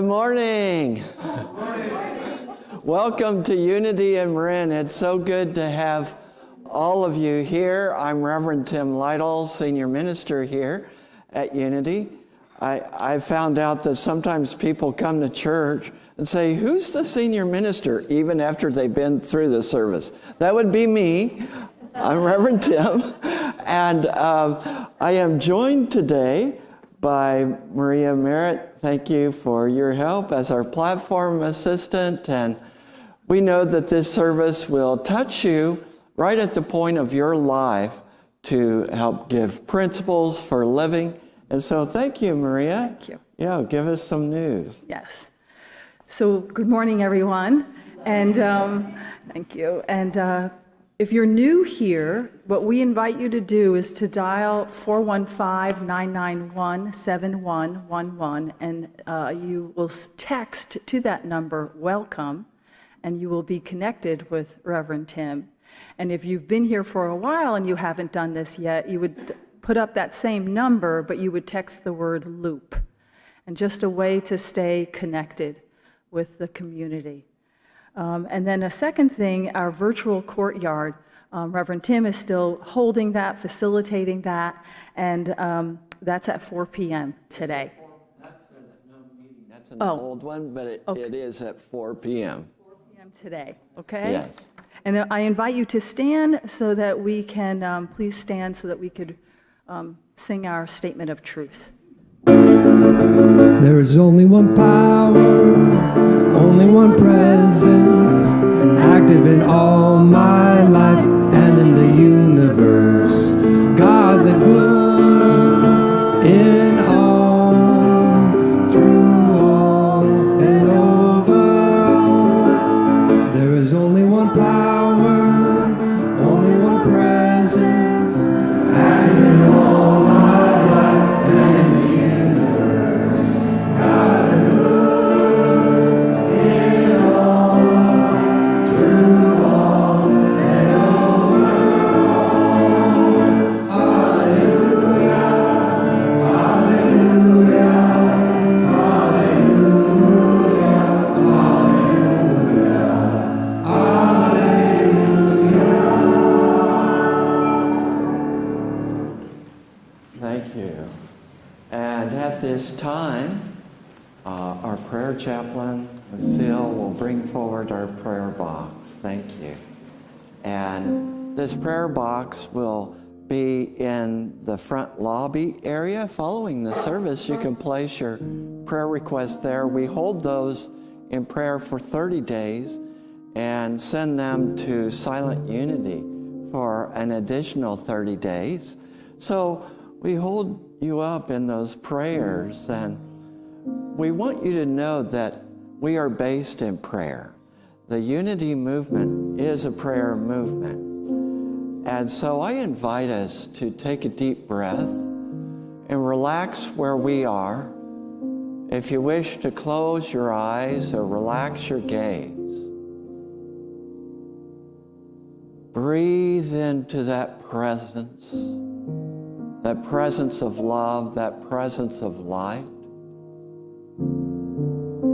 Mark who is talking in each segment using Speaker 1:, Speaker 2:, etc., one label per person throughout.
Speaker 1: Good morning. Welcome to Unity in Marin. It's so good to have all of you here. I'm Reverend Tim Lytle, senior minister here at Unity. I found out that sometimes people come to church and say, "Who's the senior minister?" even after they've been through the service. That would be me. I'm Reverend Tim. And I am joined today by Maria Merritt. Thank you for your help as our platform assistant. And we know that this service will touch you right at the point of your life to help give principles for living. And so thank you, Maria.
Speaker 2: Thank you.
Speaker 1: Yeah, give us some news.
Speaker 2: Yes. So good morning, everyone. And thank you. And if you're new here, what we invite you to do is to dial 415-991-7111, and you will text to that number, "Welcome," and you will be connected with Reverend Tim. And if you've been here for a while and you haven't done this yet, you would put up that same number, but you would text the word "loop," and just a way to stay connected with the community. And then a second thing, our virtual courtyard, Reverend Tim is still holding that, facilitating that, and that's at 4 p.m. today.
Speaker 1: That says no meeting. That's an old one, but it is at 4 p.m.
Speaker 2: 4 p.m. today, okay?
Speaker 1: Yes.
Speaker 2: And I invite you to stand so that we can, please stand so that we could sing our statement of truth.
Speaker 3: There is only one power, only one presence, active in all my life and in the universe. God the good in all, through all, and over all. There is only one power, only one presence, active in all my life and in the universe. God the good in all, through all, and over all. Hallelujah, hallelujah, hallelujah, hallelujah, hallelujah.
Speaker 1: Thank you. And at this time, our prayer chaplain, Lucille, will bring forward our prayer box. Thank you. And this prayer box will be in the front lobby area. Following the service, you can place your prayer requests there. We hold those in prayer for 30 days and send them to Silent Unity for an additional 30 days. So we hold you up in those prayers, and we want you to know that we are based in prayer. The Unity movement is a prayer movement. And so I invite us to take a deep breath and relax where we are. If you wish to close your eyes or relax your gaze, breathe into that presence of love, that presence of light,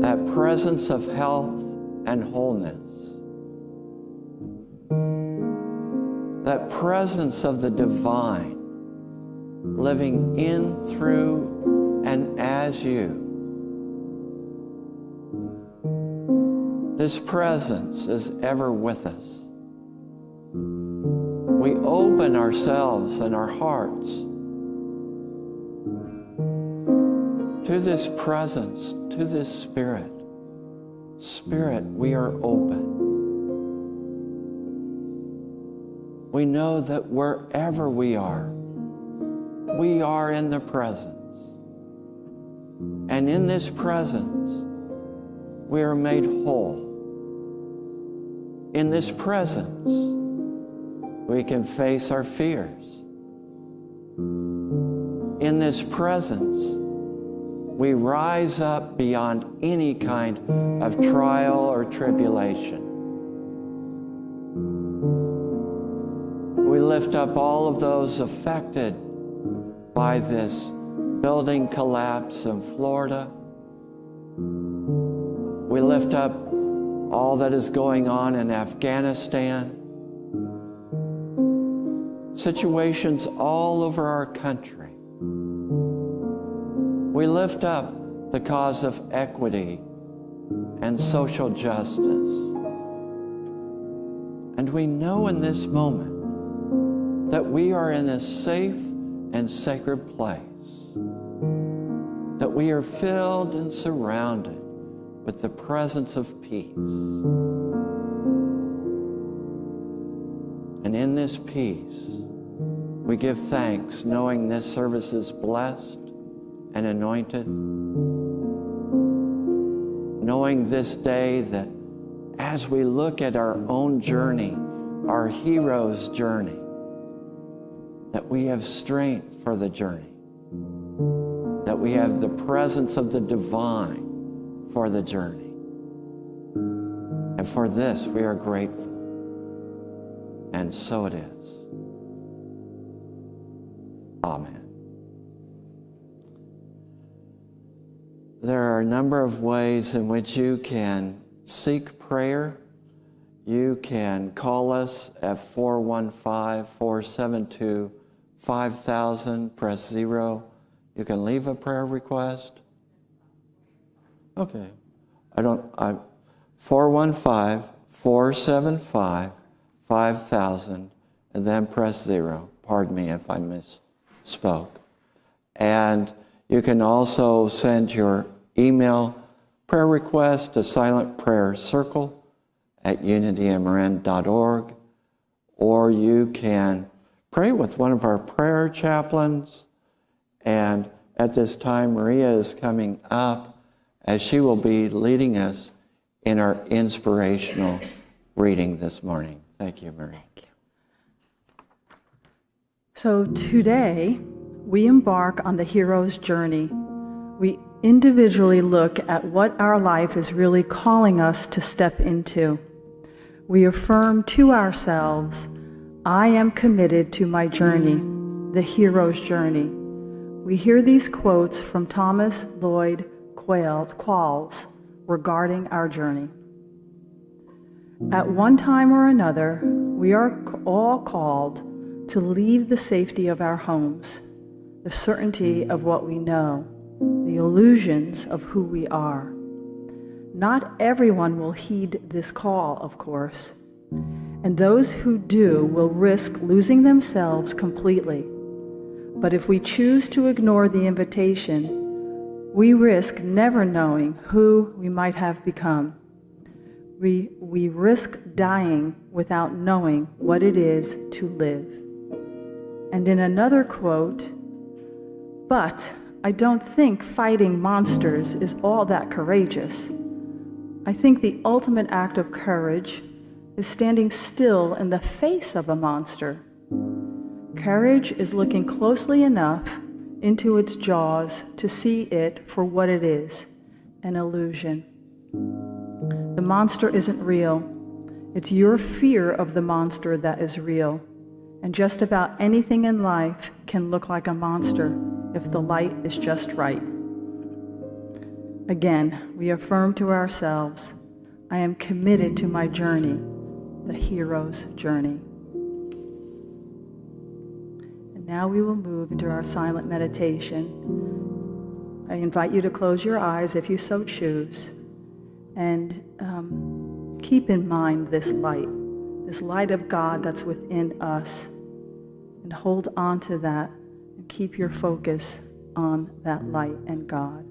Speaker 1: that presence of health and wholeness, that presence of the divine living in, through, and as you. This presence is ever with us. We open ourselves and our hearts to this presence, to this Spirit. Spirit, we are open. We know that wherever we are in the presence. And in this presence, we are made whole. In this presence, we can face our fears. In this presence, we rise up beyond any kind of trial or tribulation. We lift up all of those affected by this building collapse in Florida. We lift up all that is going on in Afghanistan, situations all over our country. We lift up the cause of equity and social justice. And we know in this moment that we are in a safe and sacred place, that we are filled and surrounded with the presence of peace. And in this peace, we give thanks knowing this service is blessed and anointed, knowing this day that as we look at our own journey, our hero's journey, that we have strength for the journey, that we have the presence of the divine for the journey. And for this, we are grateful. And so it is. Amen. There are a number of ways in which you can seek prayer. You can call us at 415-472-5000, press 0. You can leave a prayer request. Okay. 415-475-5000, and then press 0. Pardon me if I misspoke. And you can also send your email prayer request to silentprayercircle@unitymrn.org, or you can pray with one of our prayer chaplains. And at this time, Maria is coming up as she will be leading us in our inspirational reading this morning. Thank you, Maria.
Speaker 2: Thank you. So today, we embark on the hero's journey. We individually look at what our life is really calling us to step into. We affirm to ourselves, I am committed to my journey, the hero's journey. We hear these quotes from Thomas Lloyd Qualls regarding our journey. At one time or another, we are all called to leave the safety of our homes, the certainty of what we know, the illusions of who we are. Not everyone will heed this call, of course, and those who do will risk losing themselves completely. But if we choose to ignore the invitation, we risk never knowing who we might have become. We risk dying without knowing what it is to live. And in another quote, but I don't think fighting monsters is all that courageous. I think the ultimate act of courage is standing still in the face of a monster. Courage is looking closely enough into its jaws to see it for what it is, an illusion. The monster isn't real. It's your fear of the monster that is real. And just about anything in life can look like a monster if the light is just right. Again, we affirm to ourselves, I am committed to my journey, the hero's journey. Now we will move into our silent meditation. I invite you to close your eyes if you so choose, and keep in mind this light of God that's within us, and hold on to that and keep your focus on that light and God.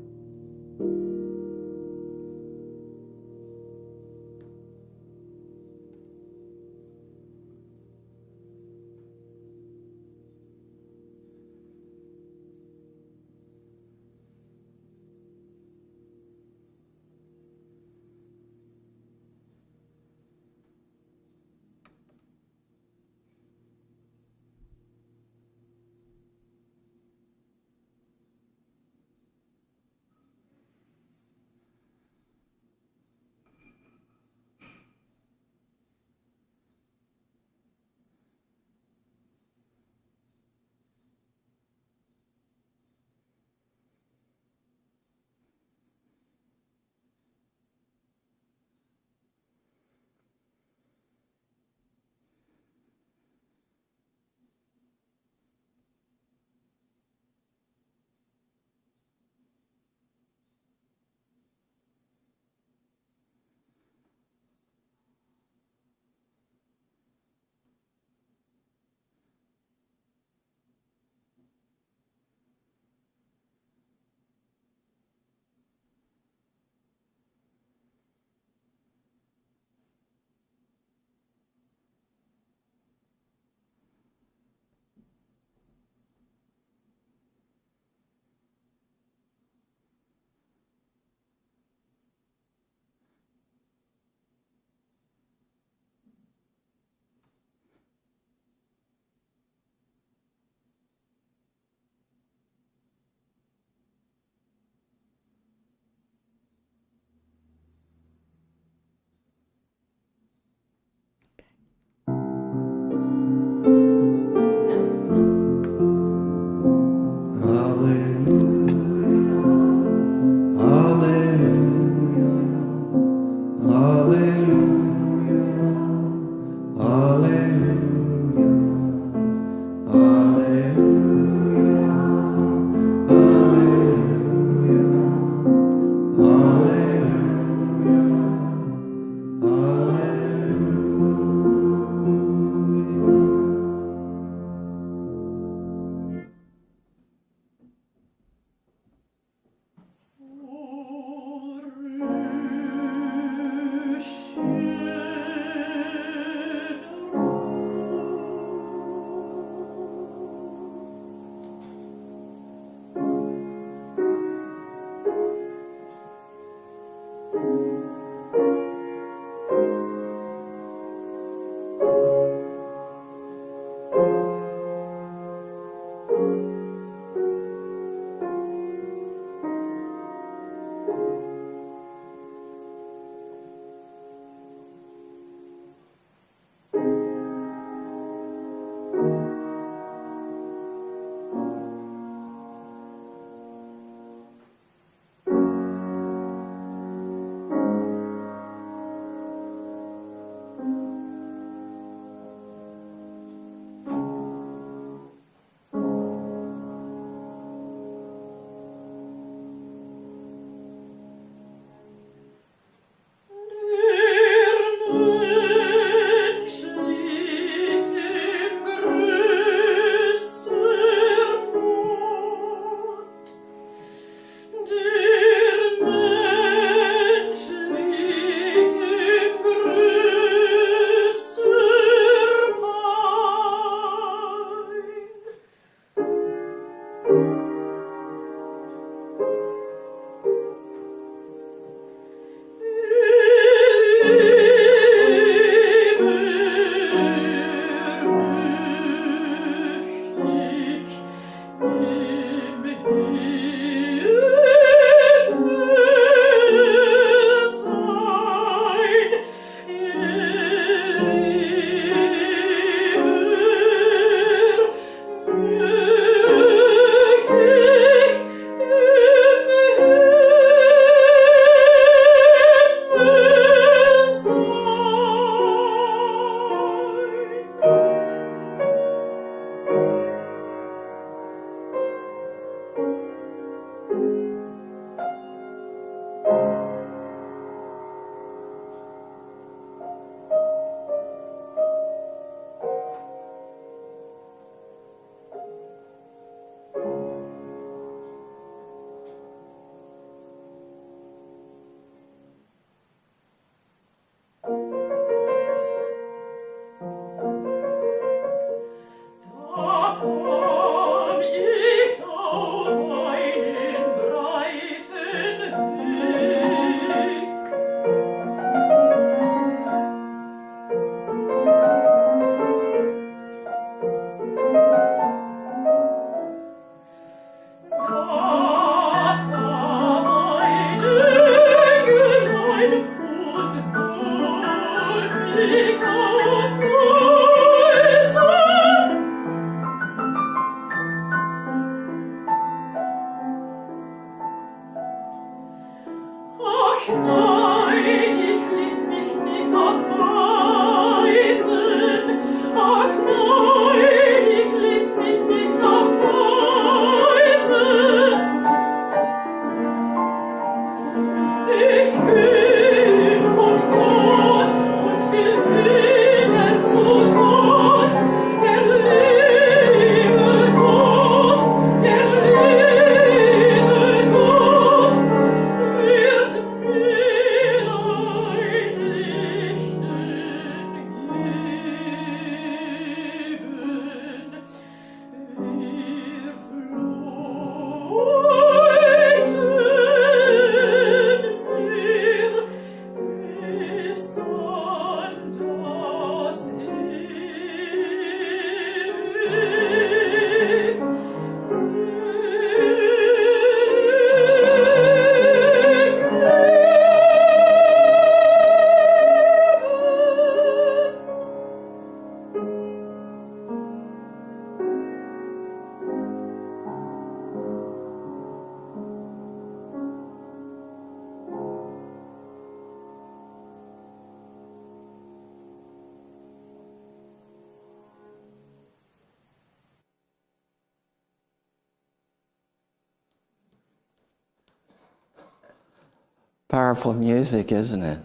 Speaker 1: Powerful music, isn't it?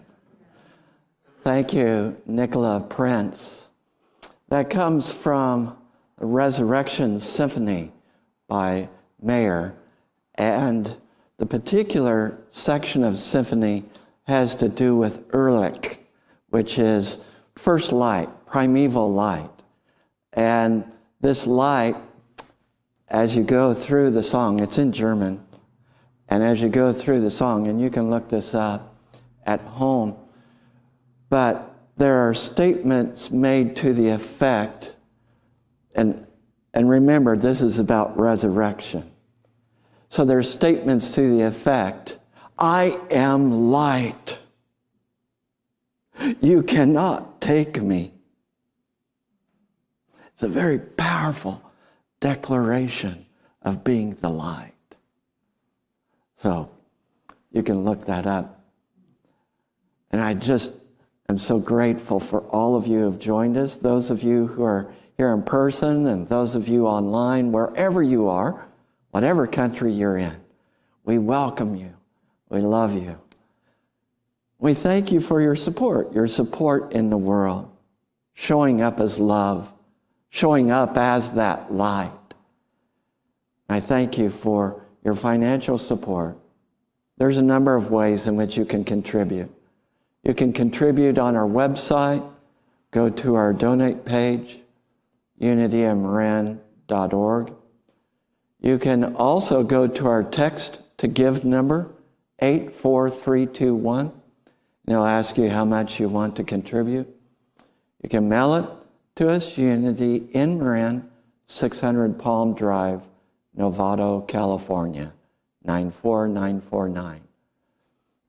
Speaker 1: Thank you, Nicola Prince. That comes from the Resurrection Symphony by Mayer, and the particular section of symphony has to do with Ehrlich, which is first light, primeval light. And this light, as you go through the song, it's in German, and as you go through the song, and you can look this up at home, but there are statements made to the effect, and remember, this is about resurrection. So there's statements to the effect, I am light. You cannot take me. It's a very powerful declaration of being the light. So you can look that up. And I just am so grateful for all of you who have joined us, those of you who are here in person and those of you online, wherever you are, whatever country you're in. We welcome you. We love you. We thank you for your support in the world, showing up as love, showing up as that light. I thank you for your financial support. There's a number of ways in which you can contribute. You can contribute on our website. Go to our donate page, unityandmarin.org. You can also go to our text to give number, 84321. And it'll ask you how much you want to contribute. You can mail it to us, Unity in Marin, 600 Palm Drive, Novato, California, 94949.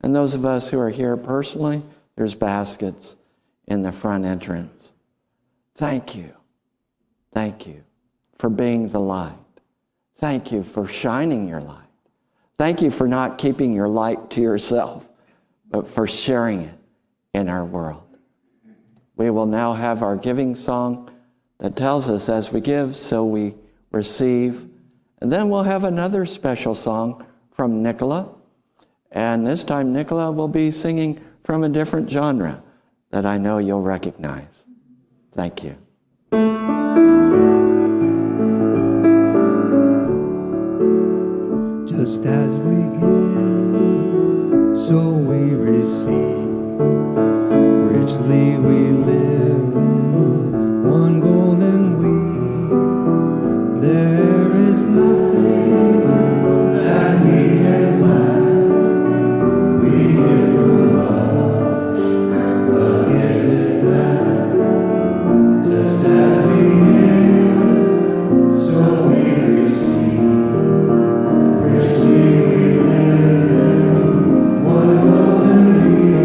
Speaker 1: And those of us who are here personally, there's baskets in the front entrance. Thank you. Thank you for being the light. Thank you for shining your light. Thank you for not keeping your light to yourself, but for sharing it in our world. We will now have our giving song that tells us as we give, so we receive. And then we'll have another special song from Nicola. And this time Nicola will be singing from a different genre that I know you'll recognize. Thank you.
Speaker 3: Just as we give, so we receive. Richly we live in one golden week. There is nothing that we can lack. We give from love, love gives it back. Just as we give, so we receive. Richly we live in one golden week.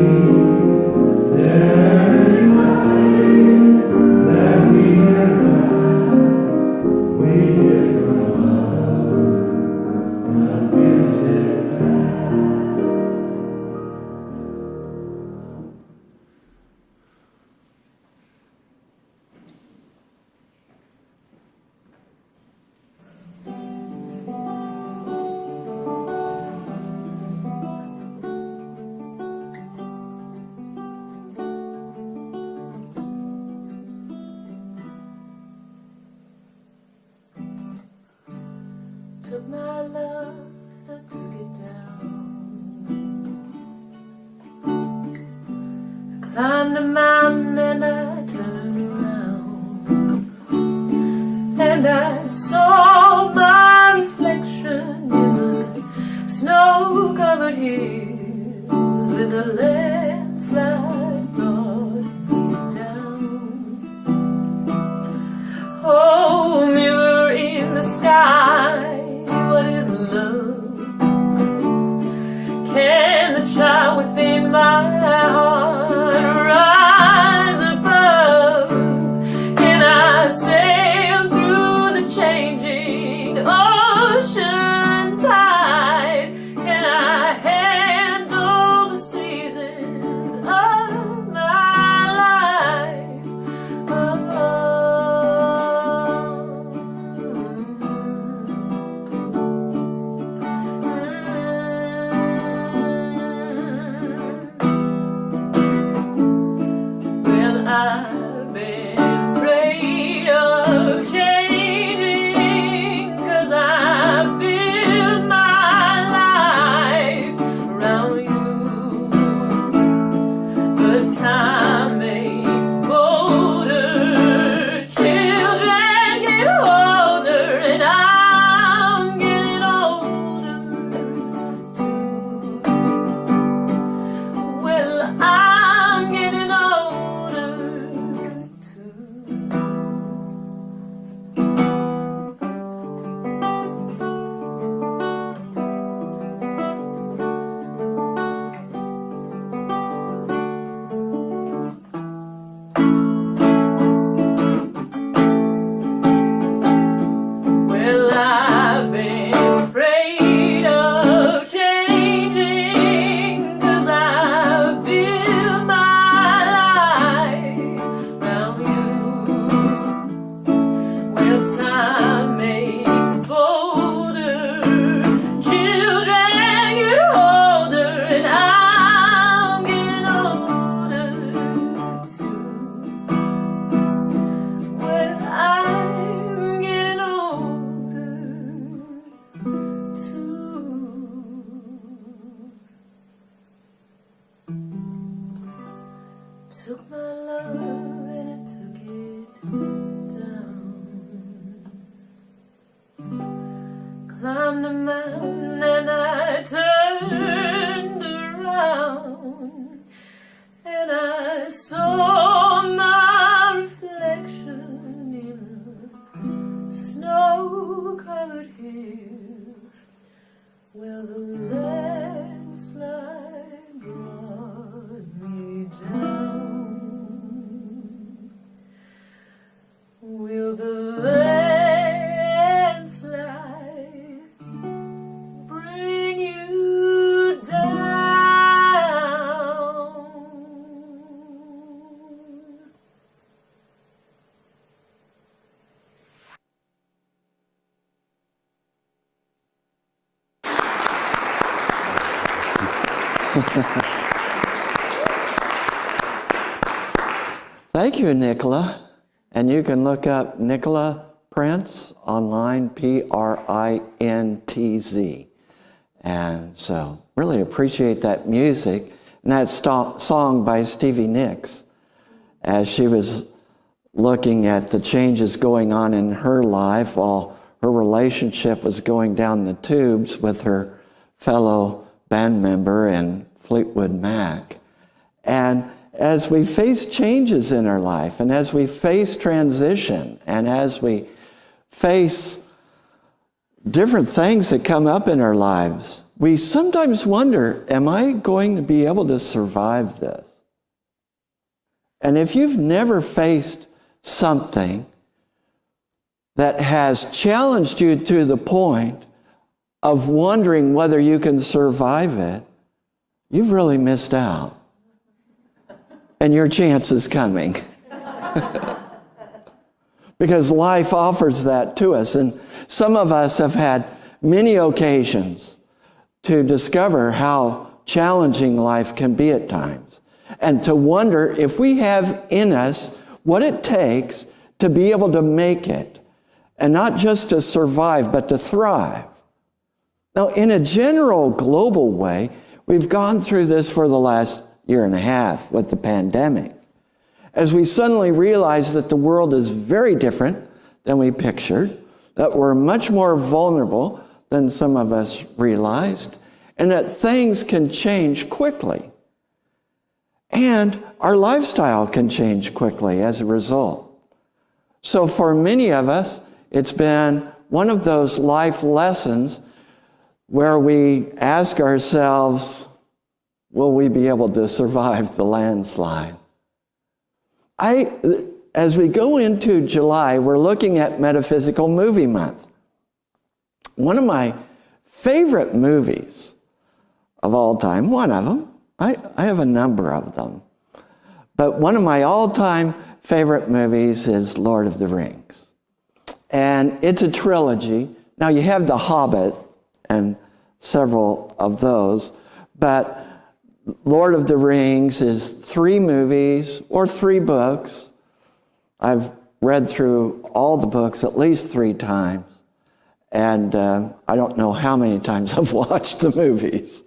Speaker 3: There is nothing that we can lack. We give from love, and love gives it back.
Speaker 4: Took my love and took it down. I climbed a mountain and I turned around, and I saw my reflection in the snow-covered hills with a landslide brought me down. Oh, mirror in the sky, what is love? Can the child within my heart rise above? Can I sail through the changing ocean tide? Can I handle the seasons Well, time makes it bolder. Children get older, and I'm getting older too. Well, I'm getting older too. Took my love and it took it down. Climbed a mountain and I turned around, and I saw my reflection in the snow-covered hills. Well, the landslide brought me down. Will the landslide bring you down?
Speaker 1: Thank you, Nicola. And you can look up Nicola Prince online, Printz. And so really appreciate that music and that song by Stevie Nicks as she was looking at the changes going on in her life while her relationship was going down the tubes with her fellow band member in Fleetwood Mac. And as we face changes in our life, and as we face transition, and as we face different things that come up in our lives, we sometimes wonder, am I going to be able to survive this? And if you've never faced something that has challenged you to the point of wondering whether you can survive it, you've really missed out. And your chance is coming. Because life offers that to us. And some of us have had many occasions to discover how challenging life can be at times. And to wonder if we have in us what it takes to be able to make it. And not just to survive, but to thrive. Now, in a general global way, we've gone through this for the last year and a half with the pandemic, as we suddenly realize that the world is very different than we pictured, that we're much more vulnerable than some of us realized, and that things can change quickly. And our lifestyle can change quickly as a result. So for many of us, it's been one of those life lessons where we ask ourselves, will we be able to survive the landslide? As we go into July, we're looking at Metaphysical Movie Month. One of my favorite movies of all time, one of them, I have a number of them, but one of my all-time favorite movies is Lord of the Rings. And it's a trilogy. Now you have The Hobbit and several of those, but Lord of the Rings is 3 movies or 3 books. I've read through all the books at least 3 times. And I don't know how many times I've watched the movies.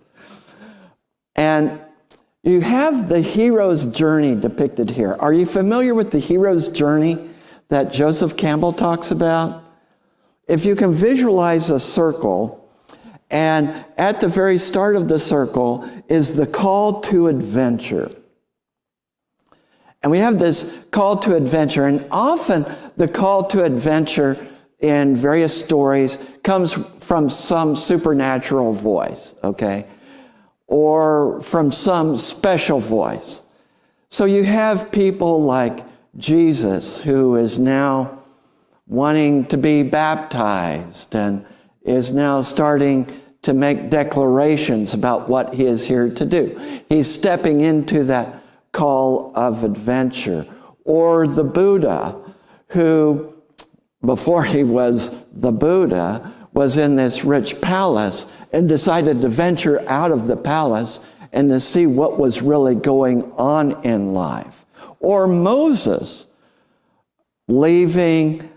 Speaker 1: And you have the hero's journey depicted here. Are you familiar with the hero's journey that Joseph Campbell talks about? If you can visualize a circle, and at the very start of the circle is the call to adventure. And we have this call to adventure, and often the call to adventure in various stories comes from some supernatural voice, okay? Or from some special voice. So you have people like Jesus, who is now wanting to be baptized and is now starting to make declarations about what he is here to do. He's stepping into that call of adventure. Or the Buddha, who before he was the Buddha, was in this rich palace and decided to venture out of the palace and to see what was really going on in life. Or Moses leaving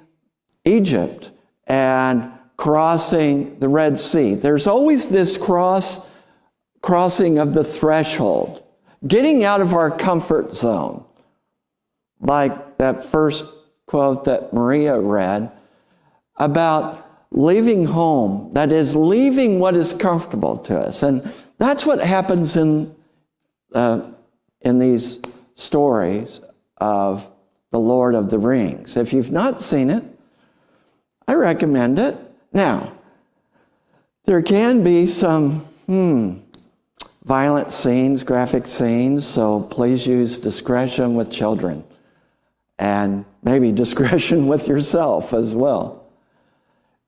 Speaker 1: Egypt and crossing the Red Sea. There's always this crossing of the threshold, getting out of our comfort zone. Like that first quote that Maria read about leaving home, that is, leaving what is comfortable to us. And that's what happens in these stories of the Lord of the Rings. If you've not seen it, I recommend it. Now, there can be some violent scenes, graphic scenes, so please use discretion with children and maybe discretion with yourself as well.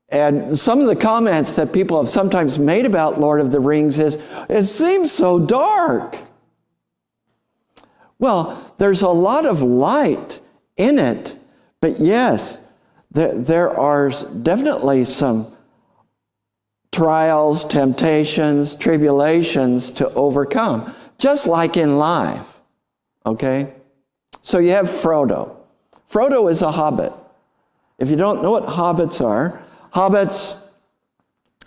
Speaker 1: And some of the comments that people have sometimes made about Lord of the Rings is, it seems so dark. Well, there's a lot of light in it, but yes, there are definitely some trials, temptations, tribulations to overcome, just like in life, okay? So you have Frodo. Frodo is a hobbit. If you don't know what hobbits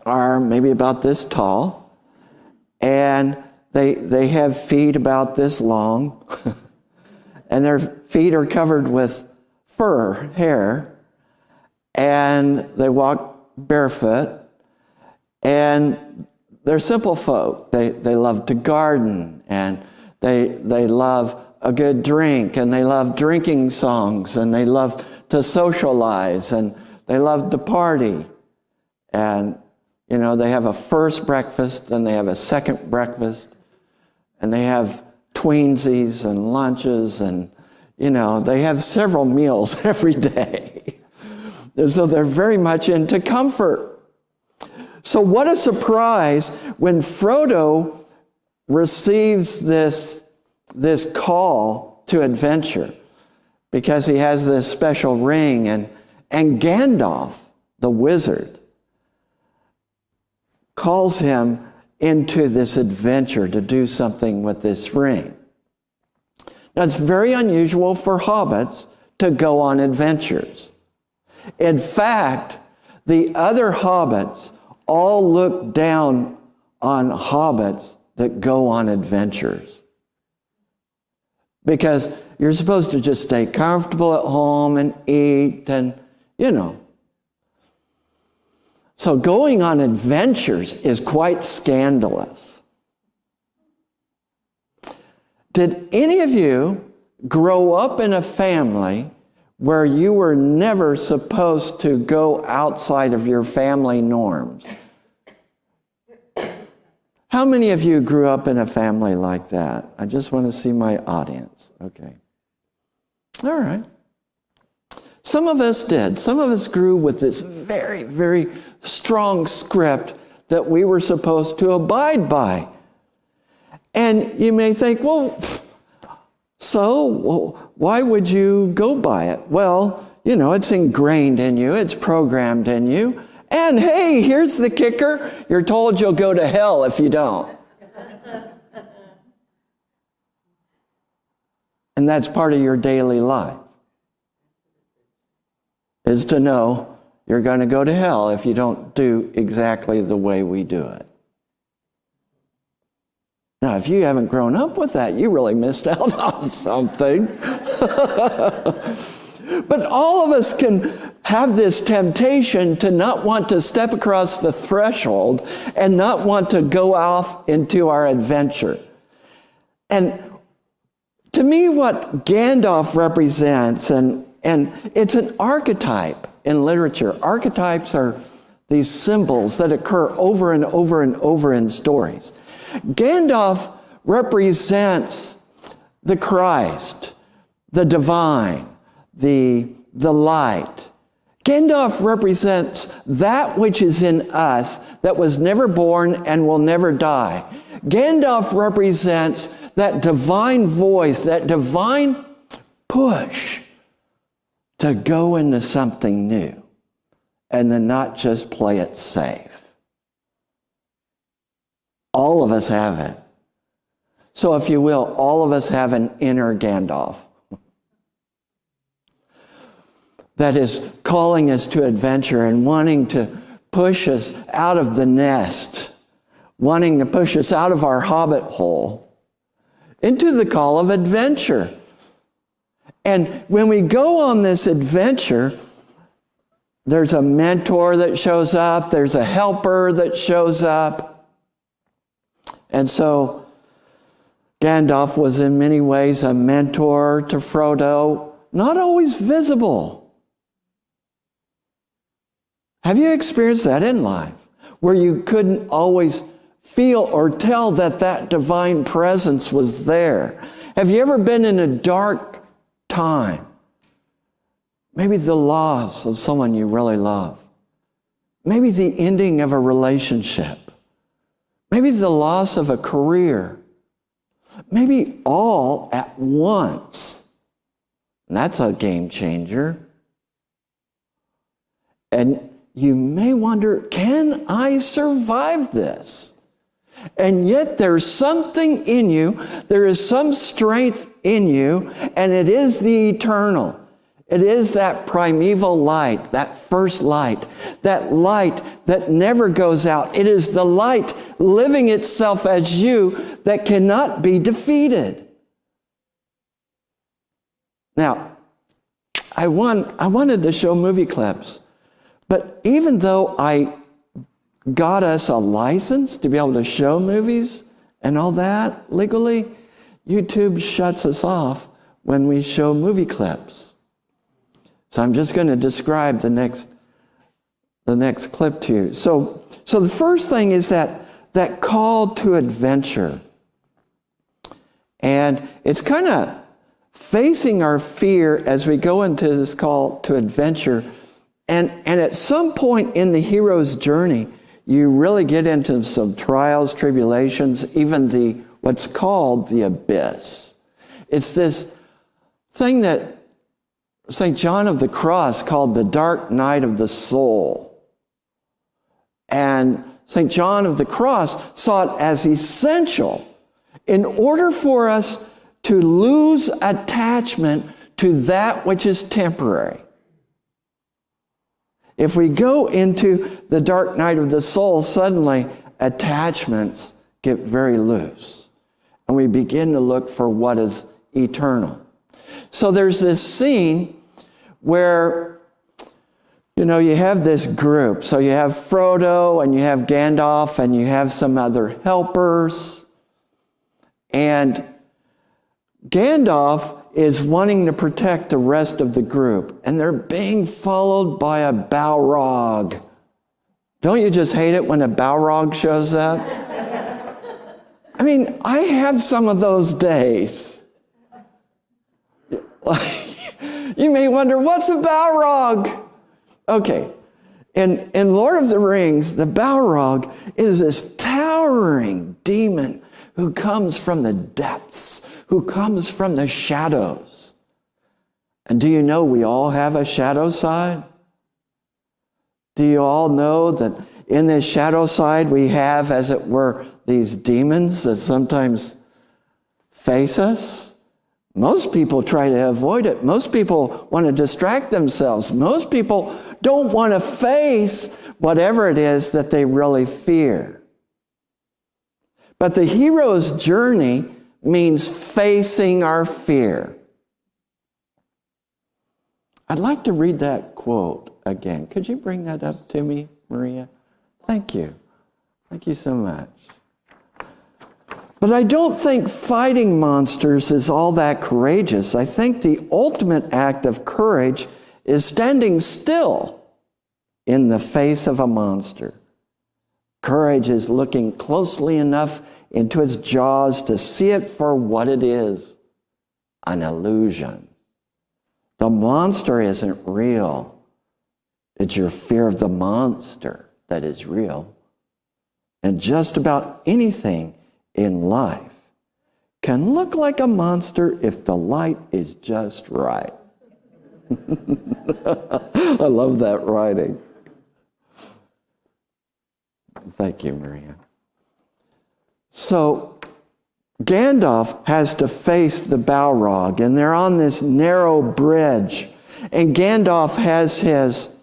Speaker 1: are maybe about this tall, and they have feet about this long, and their feet are covered with fur, hair, and they walk barefoot, and they're simple folk. They love to garden, and they love a good drink, and they love drinking songs, and they love to socialize, and they love to party. And, you know, they have a first breakfast, and they have a second breakfast, and they have tweensies and lunches, and, you know, they have several meals every day. So they're very much into comfort. So what a surprise when Frodo receives this call to adventure, because he has this special ring, and Gandalf, the wizard, calls him into this adventure to do something with this ring. Now, it's very unusual for hobbits to go on adventures. In fact, the other hobbits all look down on hobbits that go on adventures, because you're supposed to just stay comfortable at home and eat and, you know. So going on adventures is quite scandalous. Did any of you grow up in a family where you were never supposed to go outside of your family norms? How many of you grew up in a family like that? I just want to see my audience. Okay. All right. Some of us did. Some of us grew with this very, very strong script that we were supposed to abide by. And you may think, well, so why would you go by it? Well, you know, it's ingrained in you. It's programmed in you. And hey, here's the kicker. You're told you'll go to hell if you don't. And that's part of your daily life, is to know you're going to go to hell if you don't do exactly the way we do it. Now, if you haven't grown up with that, you really missed out on something. But all of us can have this temptation to not want to step across the threshold and not want to go off into our adventure. And to me, what Gandalf represents, and it's an archetype in literature. Archetypes are these symbols that occur over and over and over in stories. Gandalf represents the Christ, the divine, the light. Gandalf represents that which is in us that was never born and will never die. Gandalf represents that divine voice, that divine push to go into something new. and then not just play it safe. All of us have it. So if you will, all of us have an inner Gandalf that is calling us to adventure and wanting to push us out of the nest, wanting to push us out of our hobbit hole into the call of adventure. And when we go on this adventure, there's a mentor that shows up, there's a helper that shows up. And so Gandalf was in many ways a mentor to Frodo, not always visible. Have you experienced that in life, where you couldn't always feel or tell that that divine presence was there? Have you ever been in a dark time? Maybe the loss of someone you really love. Maybe the ending of a relationship. Maybe the loss of a career. Maybe all at once. And that's a game changer. And you may wonder, can I survive this? And yet there's something in you, there is some strength in you, and it is the eternal. It is that primeval light, that first light, that light that never goes out. It is the light living itself as you that cannot be defeated. Now, I wanted to show movie clips, but even though I got us a license to be able to show movies and all that legally, YouTube shuts us off when we show movie clips. So I'm just going to describe the next clip to you. So the first thing is that call to adventure. And it's kind of facing our fear as we go into this call to adventure. And at some point in the hero's journey, you really get into some trials, tribulations, even what's called the abyss. It's this thing that St. John of the Cross called the dark night of the soul. And St. John of the Cross saw it as essential in order for us to lose attachment to that which is temporary. If we go into the dark night of the soul, suddenly attachments get very loose. And we begin to look for what is eternal. So there's this scene where, you have this group. So you have Frodo and you have Gandalf and you have some other helpers. And Gandalf is wanting to protect the rest of the group. And they're being followed by a Balrog. Don't you just hate it when a Balrog shows up? I mean, I have some of those days. You may wonder, what's a Balrog? Okay, in Lord of the Rings, the Balrog is this towering demon who comes from the depths, who comes from the shadows. And do you know we all have a shadow side? Do you all know that in this shadow side we have, as it were, these demons that sometimes face us? Most people try to avoid it. Most people want to distract themselves. Most people don't want to face whatever it is that they really fear. But the hero's journey means facing our fear. I'd like to read that quote again. Could you bring that up to me, Maria? Thank you. Thank you so much. But I don't think fighting monsters is all that courageous. I think the ultimate act of courage is standing still in the face of a monster. Courage is looking closely enough into its jaws to see it for what it is, an illusion. The monster isn't real. It's your fear of the monster that is real. And just about anything in life can look like a monster if the light is just right. I love that writing. Thank you, Maria. So Gandalf has to face the Balrog, and they're on this narrow bridge. And Gandalf has his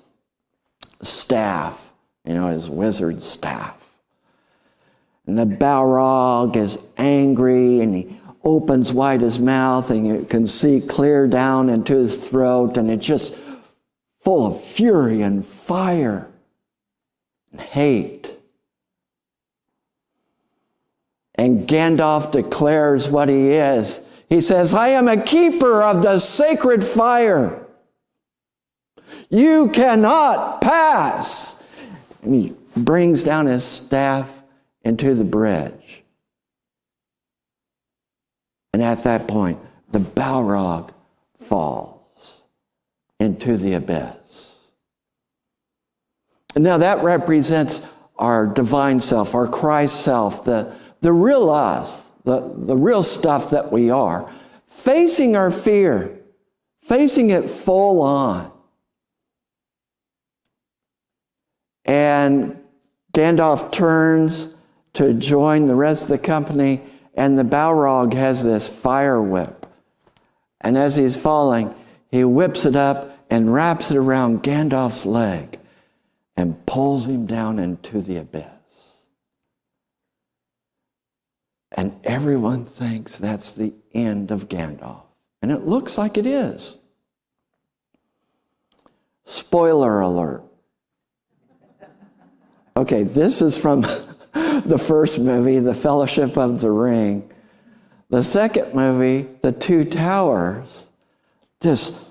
Speaker 1: staff, his wizard staff. And the Balrog is angry, and he opens wide his mouth, and you can see clear down into his throat, and it's just full of fury and fire and hate. And Gandalf declares what he is. He says, I am a keeper of the sacred fire. You cannot pass. And he brings down his staff into the bridge. And at that point, the Balrog falls into the abyss. And now that represents our divine self, our Christ self, the real us, the real stuff that we are, facing our fear, facing it full on. And Gandalf turns to join the rest of the company, and the Balrog has this fire whip. And as he's falling, he whips it up and wraps it around Gandalf's leg and pulls him down into the abyss. And everyone thinks that's the end of Gandalf. And it looks like it is. Spoiler alert. Okay, this is from the first movie, The Fellowship of the Ring. The second movie, The Two Towers, this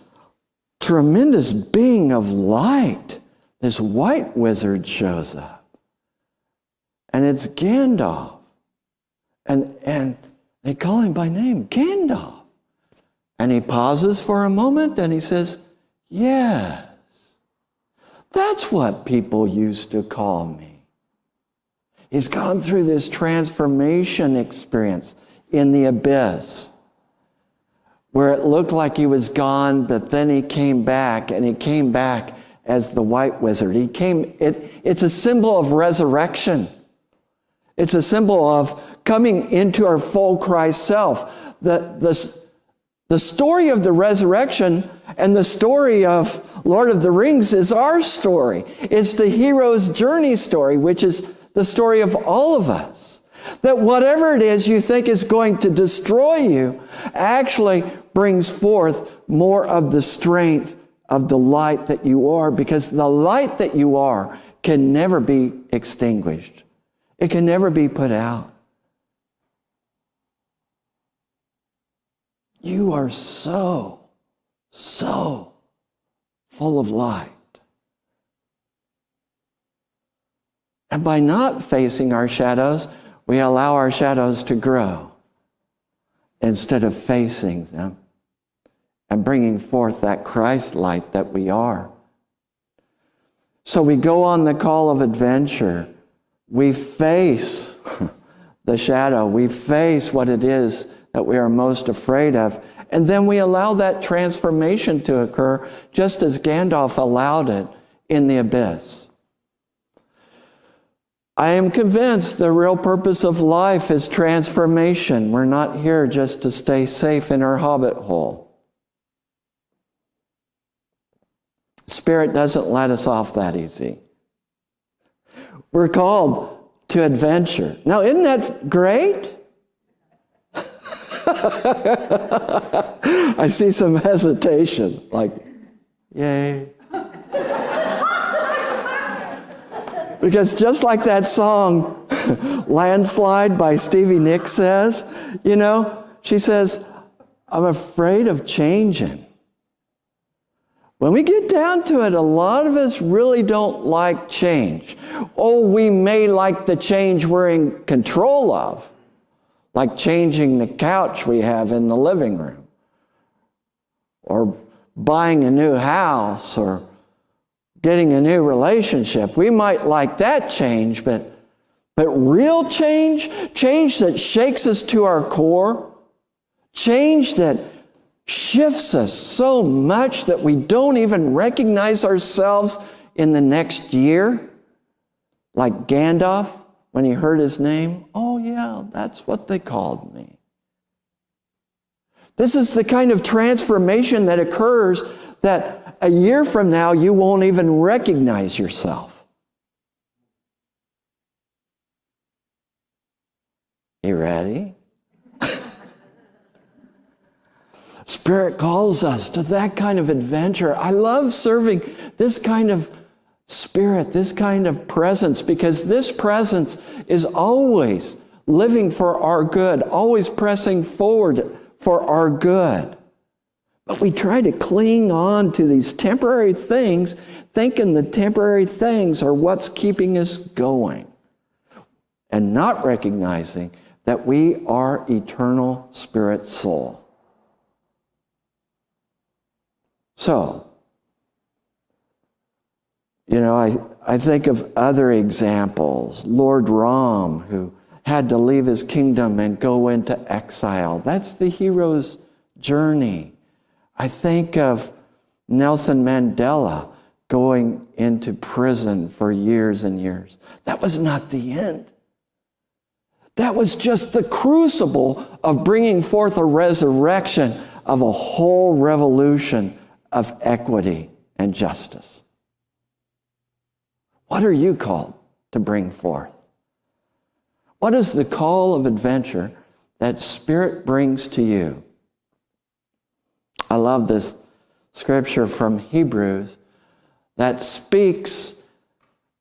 Speaker 1: tremendous being of light, this white wizard shows up. And it's Gandalf. And they call him by name, Gandalf. And he pauses for a moment and he says, yes, that's what people used to call me. He's gone through this transformation experience in the abyss where it looked like he was gone, but then he came back, and he came back as the white wizard. It's a symbol of resurrection. It's a symbol of coming into our full Christ self. The story of the resurrection and the story of Lord of the Rings is our story. It's the hero's journey story, which is the story of all of us. That whatever it is you think is going to destroy you actually brings forth more of the strength of the light that you are, because the light that you are can never be extinguished. It can never be put out. You are so full of light. And by not facing our shadows, we allow our shadows to grow instead of facing them and bringing forth that Christ light that we are. So we go on the call of adventure. We face the shadow. We face what it is that we are most afraid of. And then we allow that transformation to occur just as Gandalf allowed it in the abyss. I am convinced the real purpose of life is transformation. We're not here just to stay safe in our hobbit hole. Spirit doesn't let us off that easy. We're called to adventure. Now, isn't that great? I see some hesitation, like, yay. Because just like that song, Landslide by Stevie Nicks says, she says, I'm afraid of changing. When we get down to it, a lot of us really don't like change. Oh, we may like the change we're in control of, like changing the couch we have in the living room, or buying a new house, or getting a new relationship. We might like that change, but real change that shakes us to our core, change that shifts us so much that we don't even recognize ourselves in the next year, Like Gandalf, when he heard his name, oh yeah, that's what they called me. This is the kind of transformation that occurs that a year from now you won't even recognize yourself. You ready? Spirit calls us to that kind of adventure. I love serving this kind of spirit, this kind of presence, because this presence is always living for our good, always pressing forward for our good. But we try to cling on to these temporary things, thinking the temporary things are what's keeping us going, and not recognizing that we are eternal spirit soul. So, I think of other examples. Lord Ram, who had to leave his kingdom and go into exile. That's the hero's journey. I think of Nelson Mandela going into prison for years and years. That was not the end. That was just the crucible of bringing forth a resurrection of a whole revolution of equity and justice. What are you called to bring forth? What is the call of adventure that Spirit brings to you? I love this scripture from Hebrews that speaks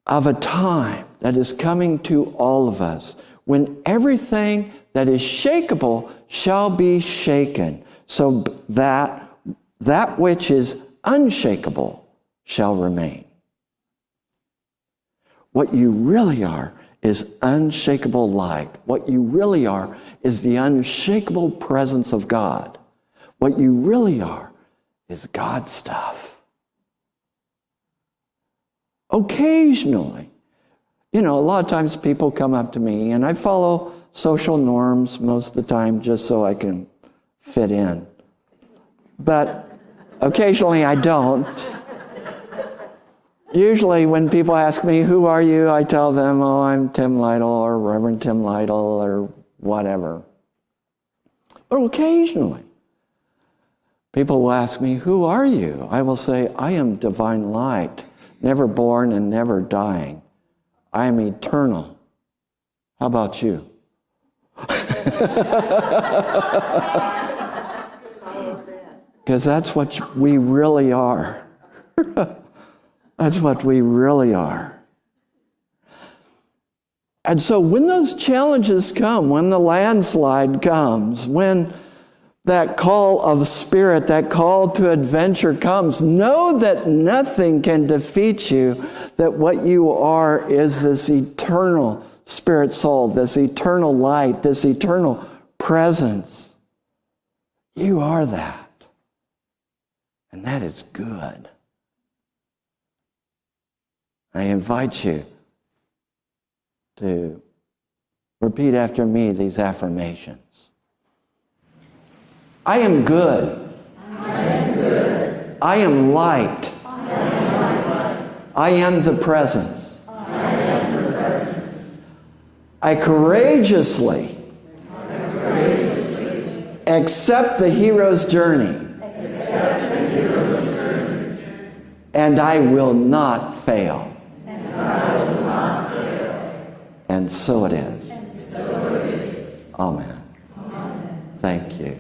Speaker 1: of a time that is coming to all of us when everything that is shakeable shall be shaken, so that which is unshakable shall remain. What you really are is unshakable light. What you really are is the unshakable presence of God. What you really are is God stuff. Occasionally, a lot of times people come up to me, and I follow social norms most of the time just so I can fit in. But occasionally I don't. Usually when people ask me, who are you? I tell them, oh, I'm Tim Lytle or Reverend Tim Lytle or whatever. But occasionally, people will ask me, who are you? I will say, I am divine light, never born and never dying. I am eternal. How about you? Because that's what we really are. That's what we really are. And so when those challenges come, when the landslide comes, when that call of spirit, that call to adventure comes, know that nothing can defeat you, that what you are is this eternal spirit soul, this eternal light, this eternal presence. You are that. And that is good. I invite you to repeat after me these affirmations. I am good.
Speaker 4: I am good.
Speaker 1: I am light.
Speaker 4: I am light.
Speaker 1: I am the presence.
Speaker 4: I am the presence.
Speaker 1: I courageously accept the hero's journey. And I will not fail. And so it is. Amen. Thank you.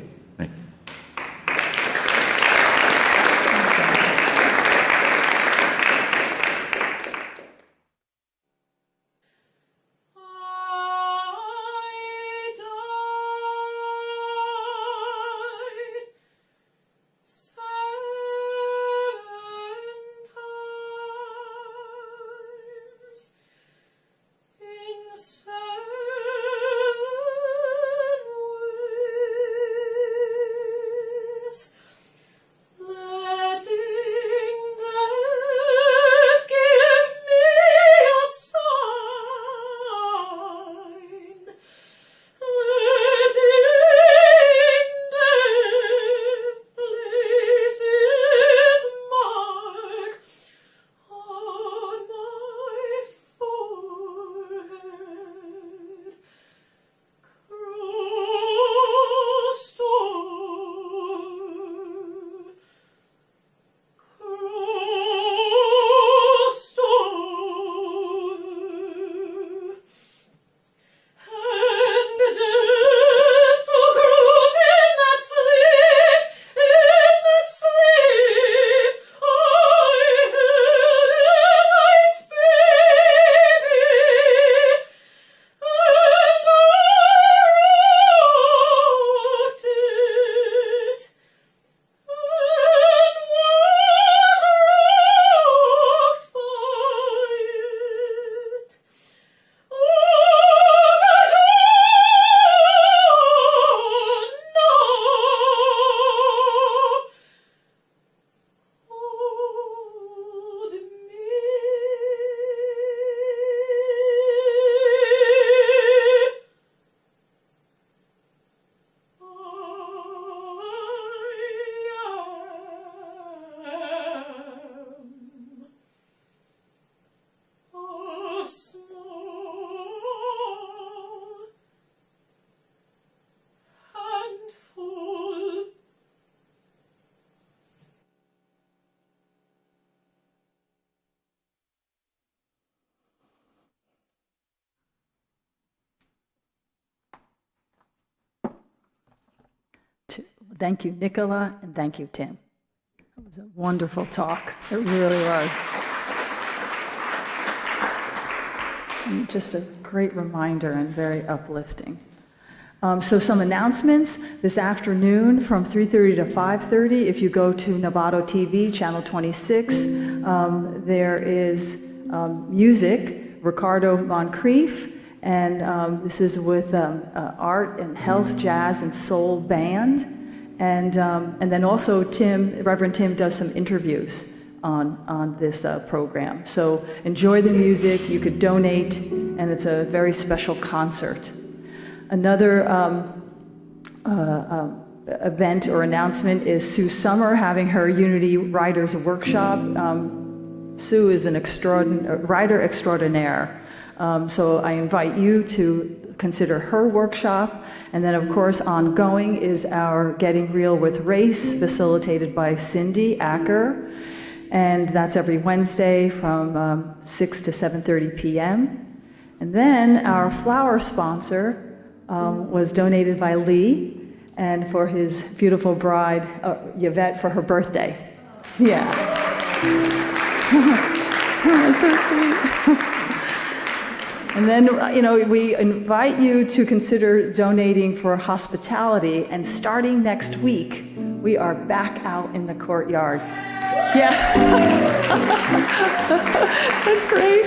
Speaker 2: Thank you, Nicola, and thank you, Tim. It was a wonderful talk. It really was. And just a great reminder and very uplifting. So some announcements this afternoon from 3:30 to 5:30. If you go to Novato TV, channel 26, there is music, Ricardo Moncrief, and this is with art and health, jazz, and soul band. And then also Reverend Tim does some interviews on this program. So enjoy the music, you could donate, and it's a very special concert. Another event or announcement is Sue Summer having her Unity Writers Workshop. Sue is an writer extraordinaire. So I invite you to consider her workshop. And then, of course, ongoing is our Getting Real with Race, facilitated by Cindy Acker. And that's every Wednesday from 6 to 7:30 p.m. And then our flower sponsor was donated by Lee, and for his beautiful bride, Yvette, for her birthday. Yeah. That's so sweet. And then, we invite you to consider donating for hospitality, and starting next week, we are back out in the courtyard. Yeah. That's great.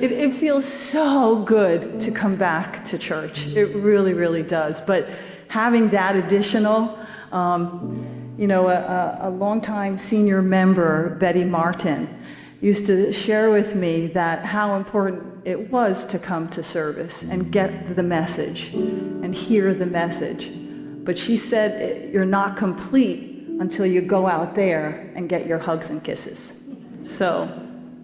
Speaker 2: It feels so good to come back to church. It really, really does. But having that additional, a longtime senior member, Betty Martin, used to share with me that how important it was to come to service and get the message and hear the message. But she said you're not complete until you go out there and get your hugs and kisses. So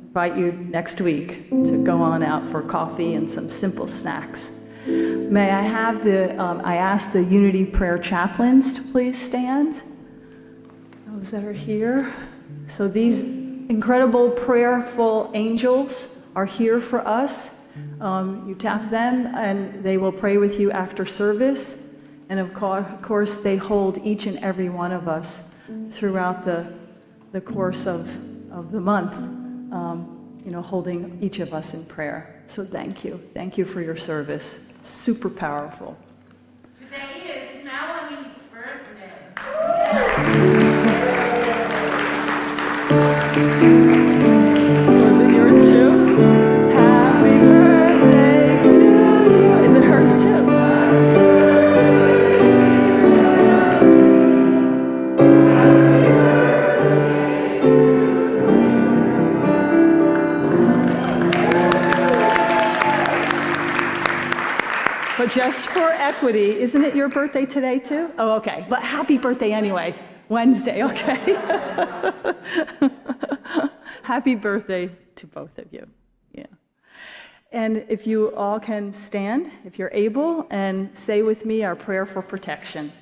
Speaker 2: invite you next week to go on out for coffee and some simple snacks. May I have I ask the Unity Prayer Chaplains to please stand. Those that are here. So these incredible prayerful angels are here for us. You tap them and they will pray with you after service. And of course, they hold each and every one of us throughout the course of the month, holding each of us in prayer. So thank you. Thank you for your service. Super powerful.
Speaker 5: Today is Melanie's birthday.
Speaker 2: Was it yours too? Happy birthday to you. Is it hers too? But just for equity, isn't it your birthday today too? Oh, okay. But happy birthday anyway. Wednesday, okay. Happy birthday to both of you. Yeah. And if you all can stand, if you're able, and say with me our prayer for protection.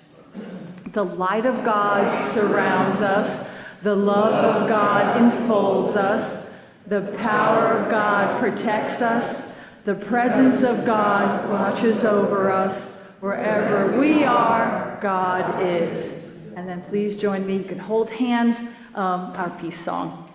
Speaker 2: The light of God surrounds us. The love of God enfolds us. The power of God protects us. The presence of God watches over us. Wherever we are, God is. And then please join me. You can hold hands, our peace song.